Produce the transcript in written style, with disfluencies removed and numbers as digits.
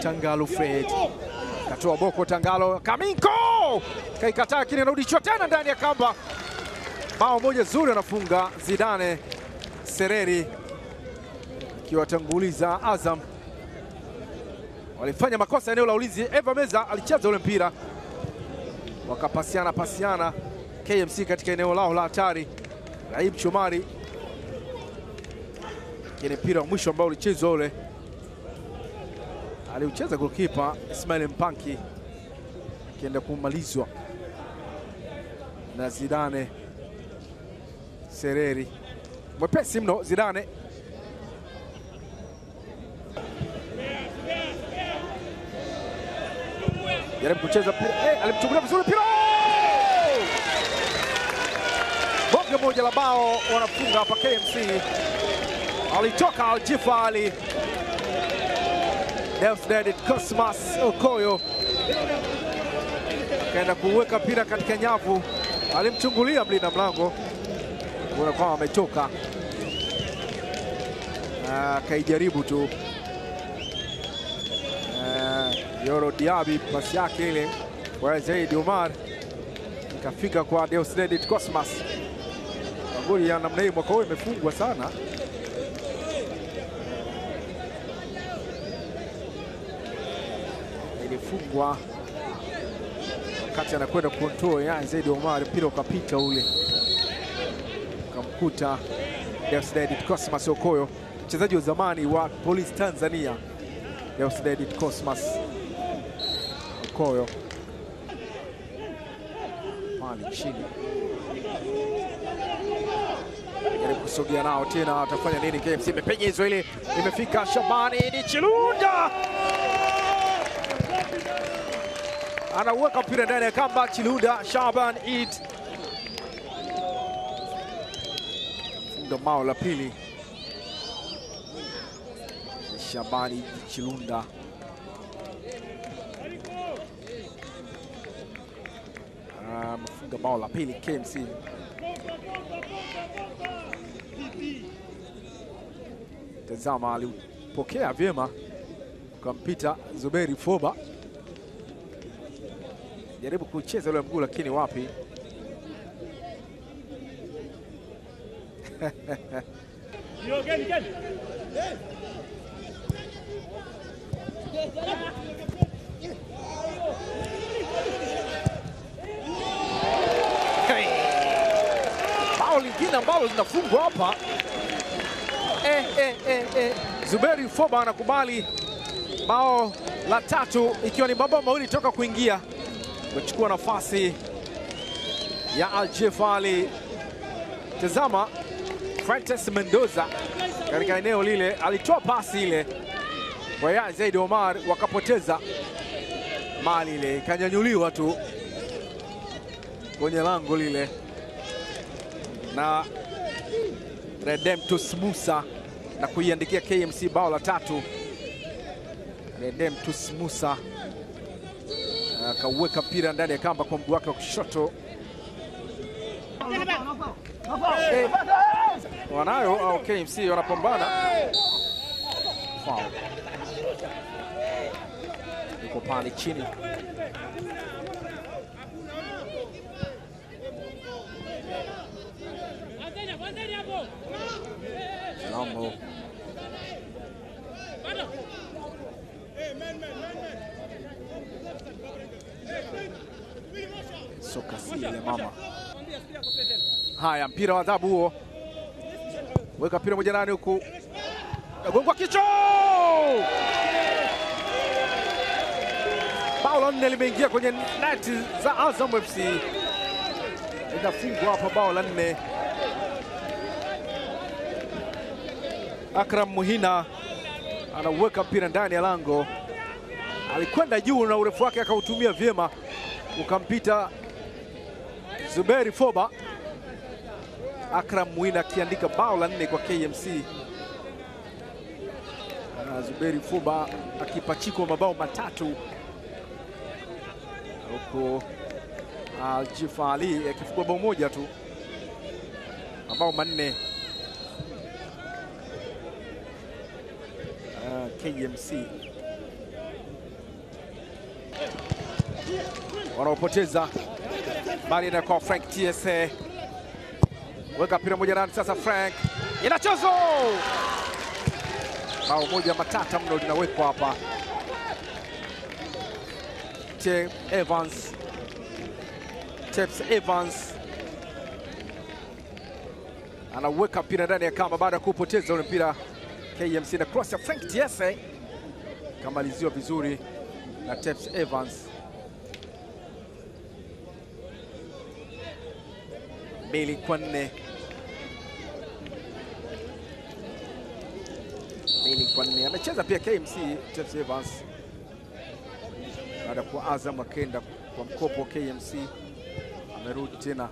Tangalo Fred katoa boko, Tangalo Kaminko kaikataa, lakini anarudishwa tena ndani ya kamba. Bao moja zuri anafunga Zidane Sereri akiwatanguliza Azam. Walifanya makosa eneo la ulinzi. Eva Meza alicheza ule mpira wakapasiana KMC katika eneo lao la hatari. Raib Chomari kile mpira wa mwisho ambao ulichezwa ule aliucheza goalkeeper Ismail Mpanki akienda kumalizwa na Zidane Sereri. Mwepesi mno Zidane. Jaribu kucheza mpira, alimchungulia vizuri mpira. Bonge moja la bao wanafunga hapa KMC. Alitoka Aljifa Ali. Deusdedit Cosmas Okoyo kaenda kuweka mpira katika nyavu, alimchungulia mlinda mlango kuona kwamba ametoka, akaijaribu tu Yoro Diaby, pasi yake ile kwa Zaid Omar ikafika kwa Deusdedit Cosmas. Magoli ya namna hii mwaka huu imefungwa sana. Ilifungwa wakati anakwenda control ya Zaid Omar, mpira ukapita ule ukamkuta Deusdedit Cosmas Okoyo, mchezaji wa zamani wa Police Tanzania. Deusdedit Cosmas Okoyo mali chini, jaribu kusogea nao tena, atafanya nini KMC? Imepenyezwa ile, imefika Shabani ni Chilunda, anaweka mpira ndani ya kamba. Chilunda Shaban Eid funga bao la pili. Shabani Chilunda mfunga bao la pili KMC. Tazama, alipokea vyema ukampita Zuberi Foba, jaribu kucheza ule mguu lakini wapi. Bao lingine ambalo linafungwa hapa. Zuberi Foba anakubali bao la tatu, ikiwa ni mabao mawili toka kuingia, kuchukua nafasi ya Aljifa Ali. Tazama, Francis Mendoza katika eneo lile alitoa pasi ile kwa ya Zaid Omar, wakapoteza mali ile, ikanyanyuliwa tu kwenye lango lile na Redemptus Musa na kuiandikia KMC bao la tatu. Redemptus Musa akaweka mpira ndani ya kamba kwa mguu wake wa kushoto. Wanayo au KMC wanapambana. Foul. Yuko pale chini. Lambo. Soka sile mama. Haya, mpira wa adhabu huo. Weka mpira moja ndani huku. Nagongwa kichwa. Bao la nne limeingia kwenye net za Azam FC. Linafungwa hapa bao la nne. Akram Muhina anaweka mpira ndani ya lango. Alikwenda juu na urefu wake akautumia vyema, ukampita Zuberi Foba. Akram Muhina akiandika bao la nne kwa KMC. Zuberi Foba akipachikwa mabao matatu, huko Aljifa Ali akifungwa bao moja tu, mabao manne. KMC wanaopoteza. Bali inaenda kwa Frank TSA. Weka mpira moja ndani sasa, Frank inachozo. Bao moja matata mno linawekwa hapa. Teps Evans anaweka mpira ndani ya kamba baada ya kupoteza ule mpira. KMC na cross ya Frank TSA kamaliziwa vizuri na Teps Evans. 2-4. 2-4. Amecheza pia KMC Teps Evans baada kwa Azam akenda kwa mkopo. KMC amerudi tena.